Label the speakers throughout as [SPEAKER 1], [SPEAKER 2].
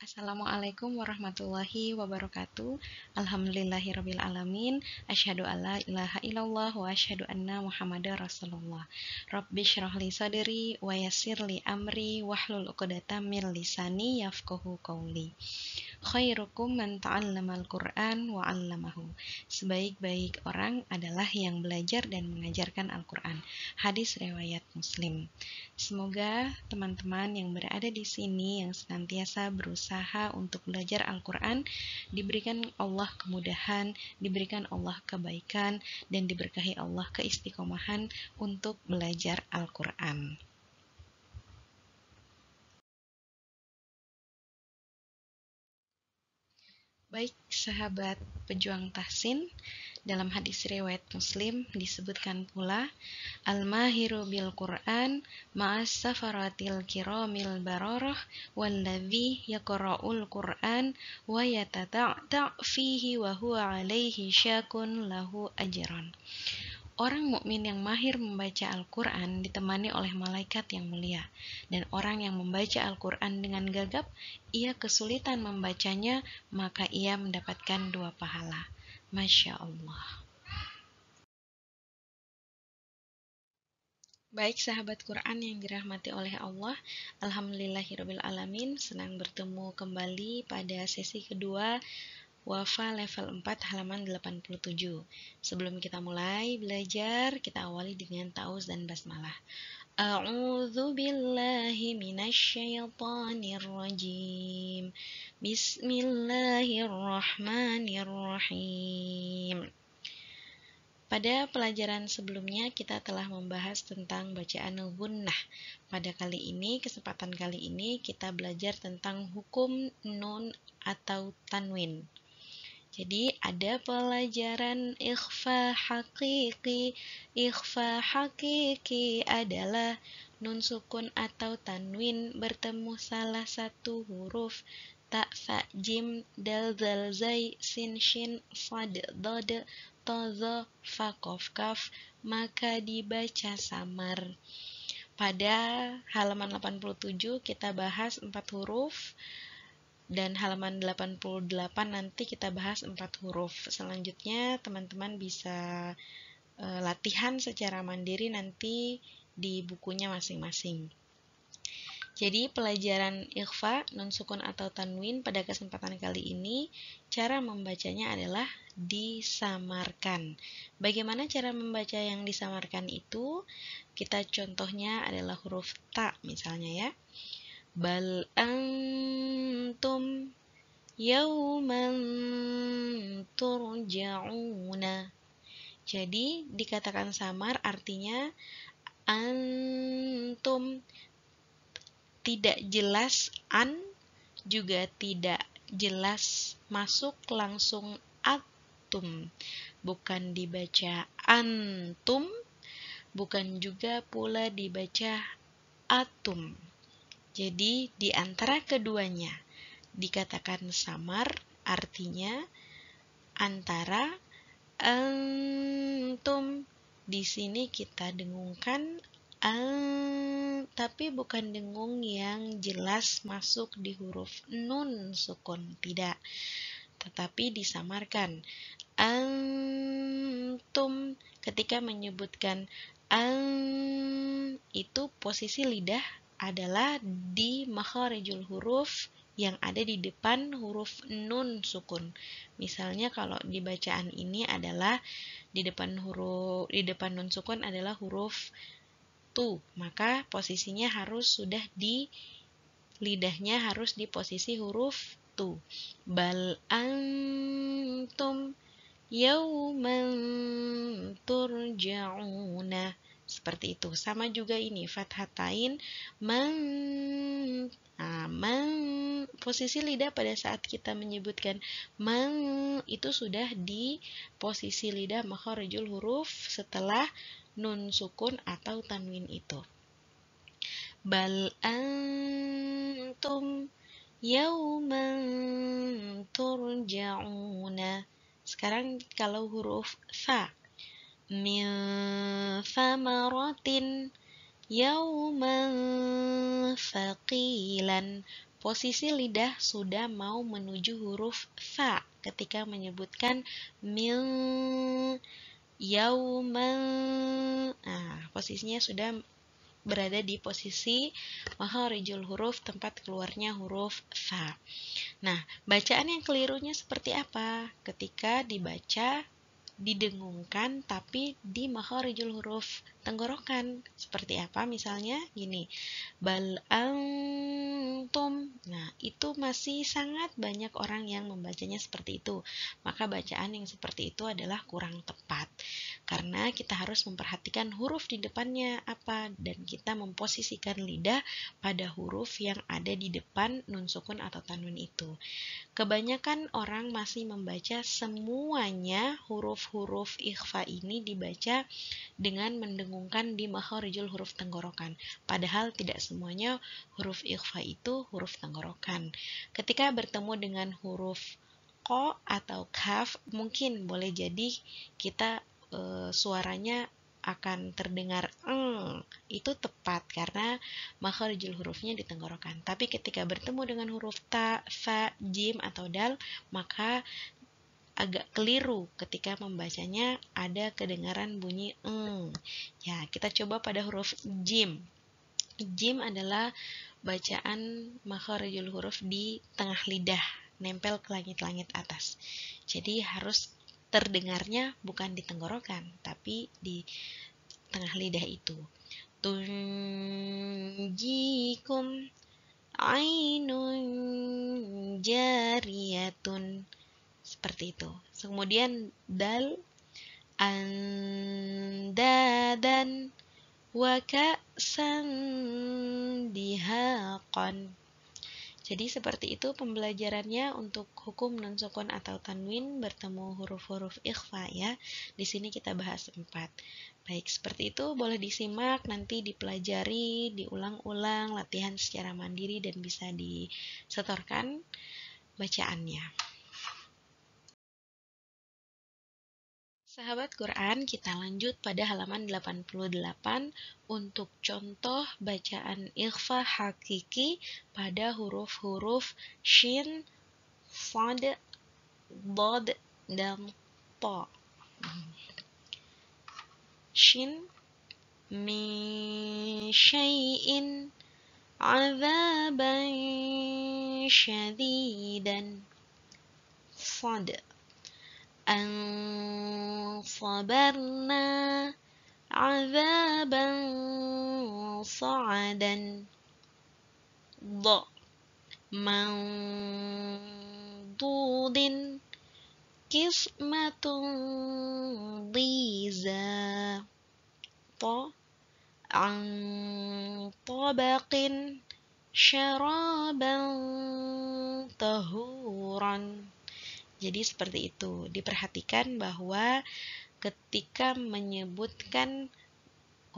[SPEAKER 1] Assalamualaikum warahmatullahi wabarakatuh. Alhamdulillahirabbil alamin. Asyhadu alla ilaha illallah wa asyhadu anna Muhammadar Rasulullah. Rabbi shrah li sadri wa yassir li amri wahlul 'uqdatam min lisani yafqahu qawli. Khairukum man ta'allamal Qur'an wa 'allamahu. Sebaik-baik orang adalah yang belajar dan mengajarkan Al-Qur'an. Hadis riwayat Muslim. Semoga teman-teman yang berada di sini yang senantiasa berusaha untuk belajar Al-Qur'an diberikan Allah kemudahan, diberikan Allah kebaikan, dan diberkahi Allah keistiqomahan untuk belajar Al-Qur'an. Baik, sahabat pejuang tahsin, dalam hadis riwayat Muslim disebutkan pula, Al-mahiru bil Qur'an ma'as safaratil kiramil bararah walladzi yaqra'ul Qur'an wa yatata'ta' fihi wa huwa 'alaihi syakun lahu ajran. Orang mukmin yang mahir membaca Al-Qur'an ditemani oleh malaikat yang mulia, dan orang yang membaca Al-Qur'an dengan gagap, ia kesulitan membacanya, maka ia mendapatkan 2 pahala. Masya Allah. Baik sahabat Quran yang dirahmati oleh Allah, Alhamdulillahirabbil alamin, senang bertemu kembali pada sesi kedua Wafa level 4 halaman 87. Sebelum kita mulai belajar, kita awali dengan ta'awuz dan basmalah. A'udzu billahi minasyaitonir rajim. Bismillahirrahmanirrahim. Pada pelajaran sebelumnya kita telah membahas tentang bacaan gunnah. Pada kesempatan kali ini kita belajar tentang hukum nun atau tanwin. Jadi ada pelajaran ikhfa hakiki. Ikhfa hakiki adalah nun sukun atau tanwin bertemu salah satu huruf ta, fa, jim, dal, zal, zai, sin, shin, sad, dod, to, zo, fa, kof, kaf, maka dibaca samar. Pada halaman 87 kita bahas 4 huruf, dan halaman 88 nanti kita bahas 4 huruf. Selanjutnya teman-teman bisa latihan secara mandiri nanti di bukunya masing-masing. Jadi pelajaran ikhfa, nun sukun atau tanwin pada kesempatan kali ini, cara membacanya adalah disamarkan. Bagaimana cara membaca yang disamarkan itu? Kita contohnya adalah huruf ta misalnya ya. Bal antum yauman turja'una. Jadi dikatakan samar artinya antum, tidak jelas an, juga tidak jelas masuk langsung atum. Bukan dibaca antum, bukan juga pula dibaca atum. Jadi di antara keduanya dikatakan samar artinya antara antum. Di sini kita dengungkan tapi bukan dengung yang jelas masuk di huruf nun sukun, tidak, tetapi disamarkan. Antum, ketika menyebutkan itu posisi lidah adalah di makharijul huruf yang ada di depan huruf nun sukun. Misalnya kalau di bacaan ini adalah di depan nun sukun adalah huruf tu, maka posisinya harus sudah di lidahnya harus di posisi huruf tu. Bal antum yauman turja'una. Seperti itu. Sama juga ini fathatain man. Posisi lidah pada saat kita menyebutkan man itu sudah di posisi lidah makharijul huruf setelah nun sukun atau tanwin itu. Bal antum yauman turja'una. Sekarang kalau huruf fa, min famaratin yauman faqilan. posisi lidah sudah mau menuju huruf fa ketika menyebutkan mil yauman. Nah, posisinya sudah berada di posisi makharijul huruf, tempat keluarnya huruf fa. Nah, bacaan yang kelirunya seperti apa? Ketika dibaca didengungkan tapi di makharijul huruf tenggorokan. Seperti apa? Misalnya gini, bal antum. Nah, itu masih sangat banyak orang yang membacanya seperti itu. Maka bacaan yang seperti itu adalah kurang tepat. Karena kita harus memperhatikan huruf di depannya apa dan kita memposisikan lidah pada huruf yang ada di depan nun sukun atau tanwin itu. Kebanyakan orang masih membaca semuanya huruf-huruf ikhfa ini dibaca dengan mendengungkan di makharijul huruf tenggorokan. Padahal tidak semuanya huruf ikhfa itu huruf tenggorokan. Ketika bertemu dengan huruf ko atau kaf, mungkin boleh jadi kita suaranya akan terdengar itu tepat karena makharijul hurufnya di tenggorokan. Tapi ketika bertemu dengan huruf ta, fa, jim atau dal, maka agak keliru ketika membacanya ada kedengaran bunyi Ya, kita coba pada huruf jim. Jim adalah bacaan makharijul huruf di tengah lidah, nempel ke langit-langit atas. Jadi harus terdengarnya bukan di tenggorokan, tapi di tengah lidah itu. Tunjikum ainun jariyatun. Seperti itu. Kemudian dal andadan wa ka'san dihaqan. Jadi seperti itu pembelajarannya untuk hukum nun sukun atau tanwin bertemu huruf-huruf ikhfa ya. Di sini kita bahas 4. Baik, seperti itu boleh disimak, nanti dipelajari, diulang-ulang, latihan secara mandiri dan bisa disetorkan bacaannya. Sahabat Quran, kita lanjut pada halaman 88 untuk contoh bacaan ikhfa hakiki pada huruf-huruf shin, sad, dad, dan ta. Shin, min syai'in, azaban syadidan. Sad, an sabarna azaban sa'adan. Dha, mandudin kismatun dhiza. Ta, an tabaqin syaraban tahuran. Jadi seperti itu. Diperhatikan bahwa ketika menyebutkan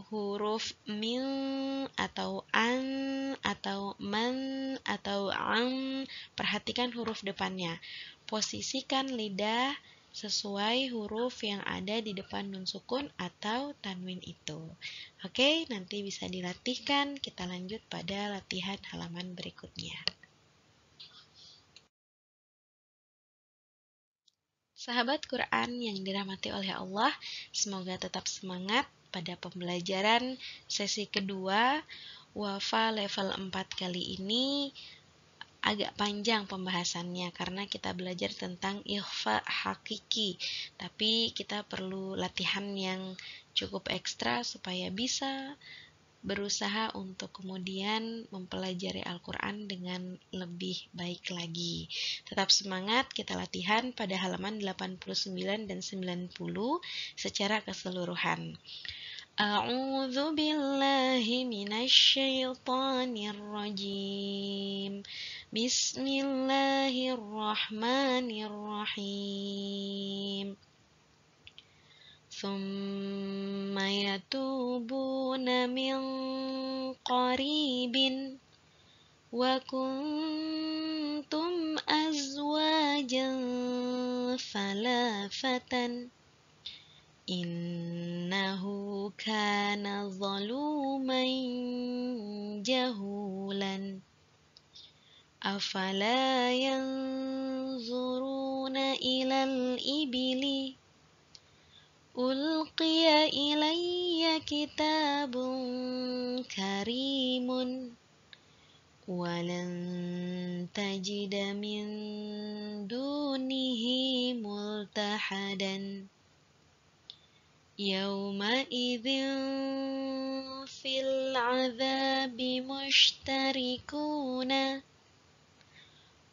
[SPEAKER 1] huruf min atau an atau man atau perhatikan huruf depannya. Posisikan lidah sesuai huruf yang ada di depan nun sukun atau tanwin itu. Oke, nanti bisa dilatihkan. Kita lanjut pada latihan halaman berikutnya. Sahabat Quran yang dirahmati oleh Allah, semoga tetap semangat pada pembelajaran sesi kedua Wafa level 4 kali ini. Agak panjang pembahasannya karena kita belajar tentang ikhfa hakiki, tapi kita perlu latihan yang cukup ekstra supaya bisa berusaha untuk kemudian mempelajari Al-Quran dengan lebih baik lagi. Tetap semangat, kita latihan pada halaman 89 dan 90 secara keseluruhan. A'udzu billahi minasyaitonir rajim. Bismillahirrahmanirrahim. ثم يتوبون من قريب وكنتم أزواجا ثلاثة إنه كان ظلوما جهولا أفلا ينظرون إلى الإبل ألقي إلي كتاب كريم ولن تجد من دونه ملتحدا يومئذ في العذاب مشتركون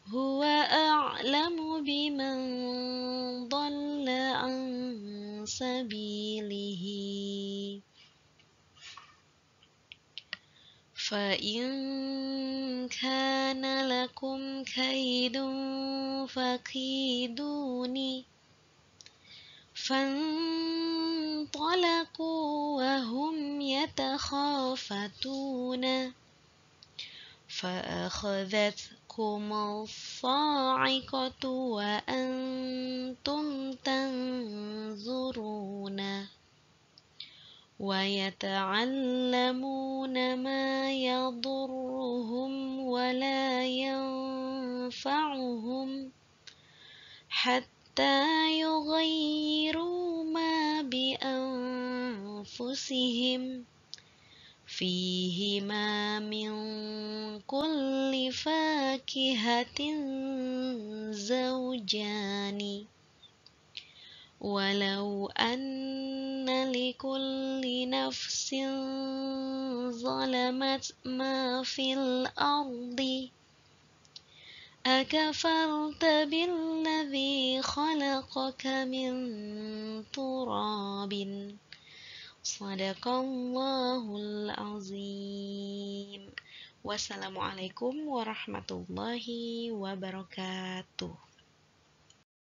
[SPEAKER 1] هو أعلم بمن ضل عن سبيله فإن كان لكم كيد فكيدوني فانطلقوا وهم يتخافتون فأخذتكم الصاعقة وأنتم تنظرون ويتعلمون ما يضرهم ولا ينفعهم حتى يغيروا ما بأنفسهم فيهما من كل فاكهة زوجان ولو أن لكل نفس ظلمت ما في الأرض أكفرت بالذي خلقك من تراب صدق الله العظيم. Wassalamualaikum warahmatullahi wabarakatuh.